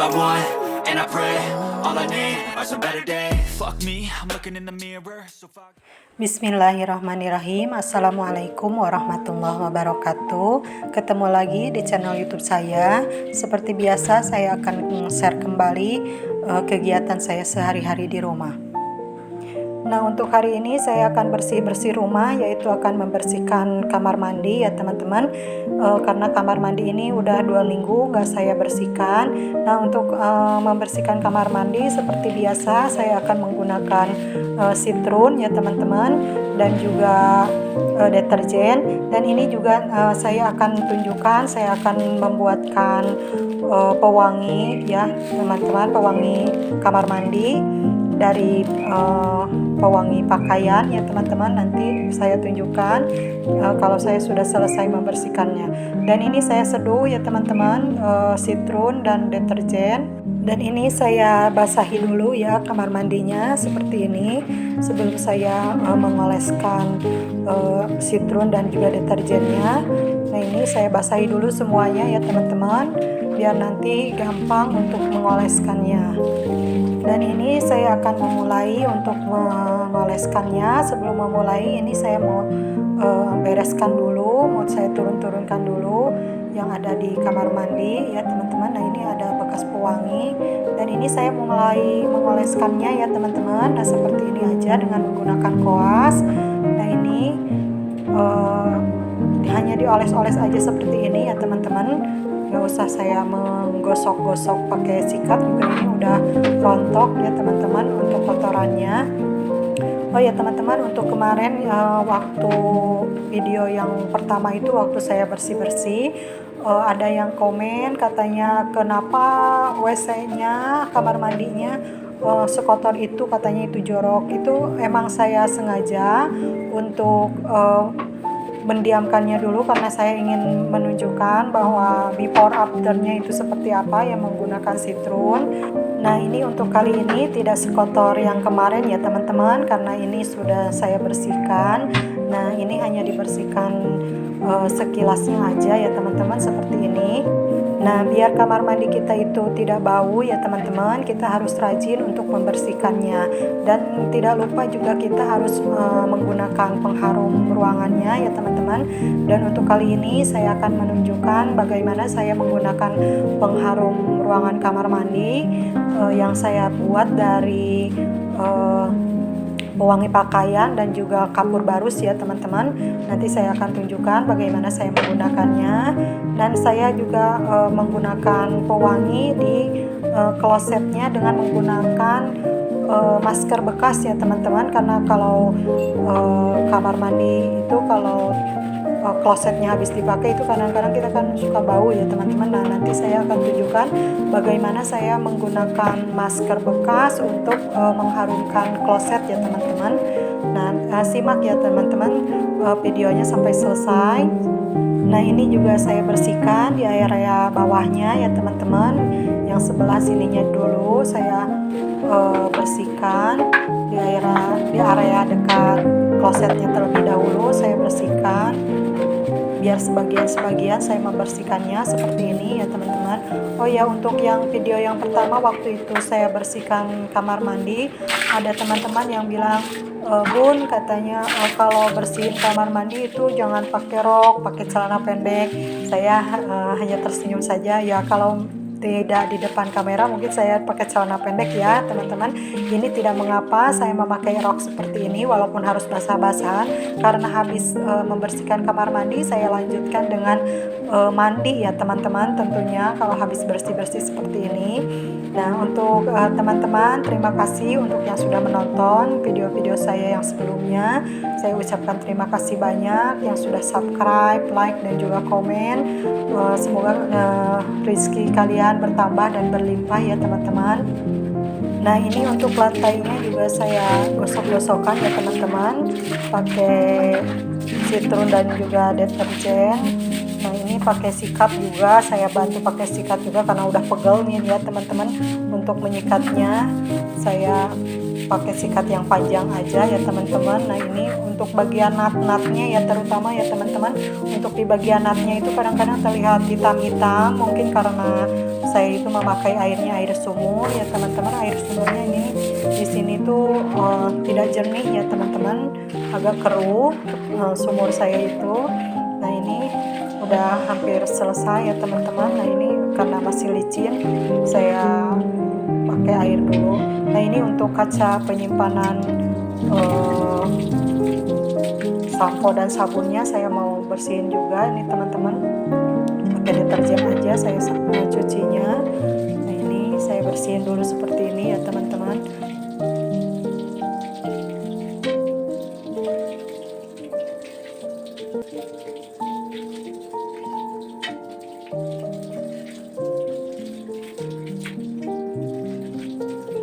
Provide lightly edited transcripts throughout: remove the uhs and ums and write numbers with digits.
I want, and I pray, all I need are some better days. Fuck me, I'm looking in the mirror, so fuck. Bismillahirrahmanirrahim. Assalamualaikum warahmatullahi wabarakatuh. Ketemu lagi di channel YouTube saya. Seperti biasa saya akan share kembali kegiatan saya sehari-hari di rumah. Nah, untuk hari ini saya akan bersih-bersih rumah, yaitu akan membersihkan kamar mandi ya teman-teman. Karena kamar mandi ini udah 2 minggu nggak saya bersihkan. Nah, untuk membersihkan kamar mandi seperti biasa saya akan menggunakan Citroen ya teman-teman, dan juga deterjen. Dan ini juga saya akan tunjukkan, saya akan membuatkan pewangi ya teman-teman, pewangi kamar mandi dari pewangi pakaian ya teman-teman. Nanti saya tunjukkan kalau saya sudah selesai membersihkannya. Dan ini saya seduh ya teman-teman, Citroen dan deterjen. Dan ini saya basahi dulu ya kamar mandinya seperti ini sebelum saya mengoleskan Citroen dan juga deterjennya. Nah, ini saya basahi dulu semuanya ya teman-teman, biar nanti gampang untuk mengoleskannya. Dan ini saya akan memulai untuk mengoleskannya. Sebelum memulai ini saya mau bereskan dulu, mau saya turunkan dulu yang ada di kamar mandi ya teman-teman. Nah, ini ada bekas pewangi, dan ini saya mulai mengoleskannya ya teman-teman. Nah, seperti ini aja dengan menggunakan koas. Nah, ini hanya dioles-oles aja seperti ini ya teman-teman. Gak usah saya menggosok-gosok pakai sikat, juga ini udah rontok ya teman-teman untuk kotorannya. Oh ya teman-teman, untuk kemarin waktu video yang pertama itu waktu saya bersih-bersih, ada yang komen katanya kenapa WC-nya, kamar mandinya sekotor itu, katanya itu jorok. Itu emang saya sengaja untuk mendiamkannya dulu karena saya ingin menunjukkan bahwa before afternya itu seperti apa yang menggunakan Citroen. Nah, ini untuk kali ini tidak sekotor yang kemarin ya teman-teman, karena ini sudah saya bersihkan. Nah, ini hanya dibersihkan sekilasnya aja ya teman-teman seperti ini. Nah, biar kamar mandi kita itu tidak bau ya teman-teman, kita harus rajin untuk membersihkannya. Dan tidak lupa juga kita harus menggunakan pengharum ruangannya ya teman-teman. Dan untuk kali ini saya akan menunjukkan bagaimana saya menggunakan pengharum ruangan kamar mandi yang saya buat dari pewangi pakaian dan juga kapur barus ya teman-teman. Nanti saya akan tunjukkan bagaimana saya menggunakannya. Dan saya juga menggunakan pewangi di klosetnya dengan menggunakan masker bekas ya teman-teman. Karena kalau kamar mandi itu kalau klosetnya habis dipakai itu kadang-kadang kita kan suka bau ya teman-teman. Nah, nanti saya akan tunjukkan bagaimana saya menggunakan masker bekas untuk mengharumkan kloset ya teman-teman. Nah, simak ya teman-teman videonya sampai selesai. Nah, ini juga saya bersihkan di area bawahnya ya teman-teman. Yang sebelah sininya dulu saya bersihkan di area dekat klosetnya terlebih dahulu saya bersihkan. Biar sebagian-sebagian saya membersihkannya seperti ini ya teman-teman. Oh ya, untuk yang video yang pertama waktu itu saya bersihkan kamar mandi, ada teman-teman yang bilang, Bun, katanya kalau bersihin kamar mandi itu jangan pakai rok, pakai celana pendek. Saya hanya tersenyum saja ya. Kalau tidak di depan kamera mungkin saya pakai celana pendek ya teman-teman. Ini tidak mengapa saya memakai rok seperti ini walaupun harus basah-basahan, karena habis membersihkan kamar mandi saya lanjutkan dengan mandi ya teman-teman, tentunya kalau habis bersih-bersih seperti ini. Nah, untuk teman-teman, terima kasih untuk yang sudah menonton video-video saya yang sebelumnya. Saya ucapkan terima kasih banyak yang sudah subscribe, like, dan juga komen. Semoga rezeki kalian bertambah dan berlimpah ya teman-teman. Nah, ini untuk lantainya juga saya gosok-gosokkan ya teman-teman pakai Citroen dan juga deterjen. Nah, ini pakai sikat juga, saya bantu pakai sikat juga karena udah pegel nih ya teman-teman. Untuk menyikatnya saya pakai sikat yang panjang aja ya teman-teman. Nah, ini untuk bagian nat-natnya ya terutama ya teman-teman. Untuk di bagian natnya itu kadang-kadang terlihat hitam-hitam, mungkin karena saya itu memakai airnya air sumur ya teman-teman. Air sumurnya ini di sini tuh tidak jernih ya teman-teman, agak keruh sumur saya itu. Nah ini udah hampir selesai ya teman-teman. Nah ini karena masih licin saya pakai air dulu. Nah ini untuk kaca penyimpanan sampo dan sabunnya saya mau bersihin juga nih teman-teman. Pakai deterjen aja saya cucinya. Nah ini saya bersihin dulu seperti ini ya teman-teman.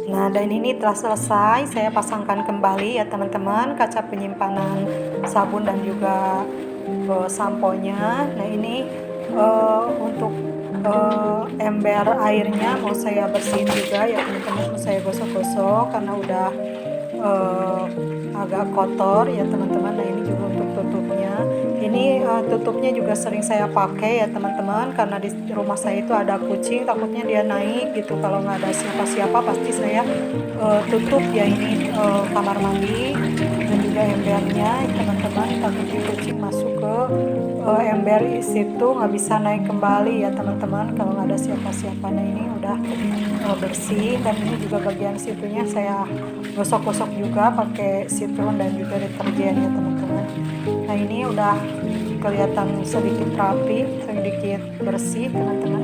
Nah dan ini telah selesai, saya pasangkan kembali ya teman-teman kaca penyimpanan sabun dan juga samponya. Nah ini untuk ember airnya mau saya bersihin juga ya teman-teman, mau saya gosok-gosok karena udah agak kotor ya teman-teman. Nah ini juga untuk tutupnya, ini tutupnya juga sering saya pakai ya teman-teman, karena di rumah saya itu ada kucing, takutnya dia naik gitu. Kalau nggak ada siapa-siapa pasti saya tutup ya ini kamar mandi dan juga embernya teman-teman, takutnya kucing masuk ke ember situ nggak bisa naik kembali ya teman-teman kalau nggak ada siapa-siapa. Nah ini udah bersih, dan ini juga bagian situnya saya gosok-gosok juga pakai citron dan juga deterjen ya teman-teman. Nah ini udah kelihatan sedikit rapi, sedikit bersih teman-teman.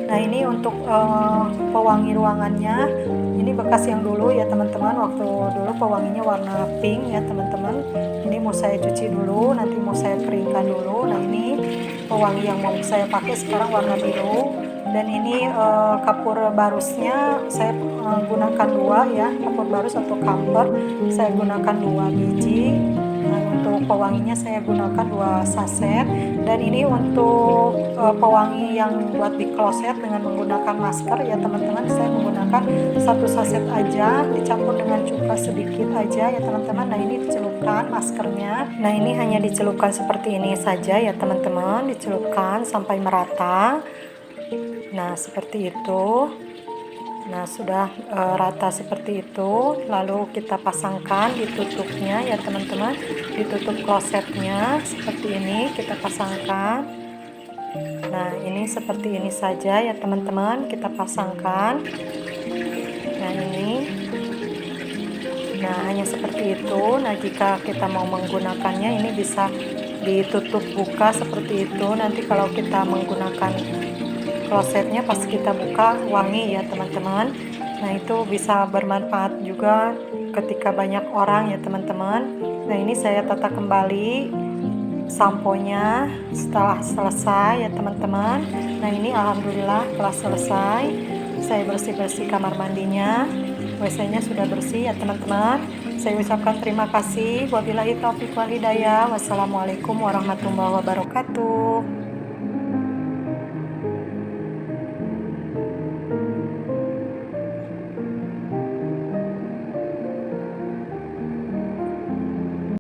Nah ini untuk pewangi ruangannya, ini bekas yang dulu ya teman-teman, waktu dulu pewanginya warna pink ya teman-teman. Ini mau saya cuci dulu, nanti mau saya keringkan dulu. Nah ini pewangi yang mau saya pakai sekarang warna biru. Dan ini kapur barusnya saya gunakan 2 ya, kapur barus atau camphor saya gunakan 2 biji. Nah untuk pewanginya saya gunakan 2 saset. Dan ini untuk pewangi yang buat di kloset dengan menggunakan masker ya teman-teman, saya menggunakan 1 saset aja dicampur dengan cuka sedikit aja ya teman-teman. Nah ini dicelupkan maskernya. Nah ini hanya dicelupkan seperti ini saja ya teman-teman, dicelupkan sampai merata. Nah seperti itu. Nah sudah rata seperti itu, lalu kita pasangkan ditutupnya ya teman-teman, ditutup klosetnya seperti ini kita pasangkan. Nah ini seperti ini saja ya teman-teman, kita pasangkan. Nah ini, nah hanya seperti itu. Nah jika kita mau menggunakannya ini bisa ditutup buka seperti itu. Nanti kalau kita menggunakan klosetnya pas kita buka wangi ya teman-teman. Nah itu bisa bermanfaat juga ketika banyak orang ya teman-teman. Nah ini saya tata kembali samponya setelah selesai ya teman-teman. Nah ini alhamdulillah telah selesai. Saya bersih-bersih kamar mandinya, WC-nya sudah bersih ya teman-teman. Saya ucapkan terima kasih. Wabillahi taufiq wal hidayah. Wassalamualaikum warahmatullahi wabarakatuh.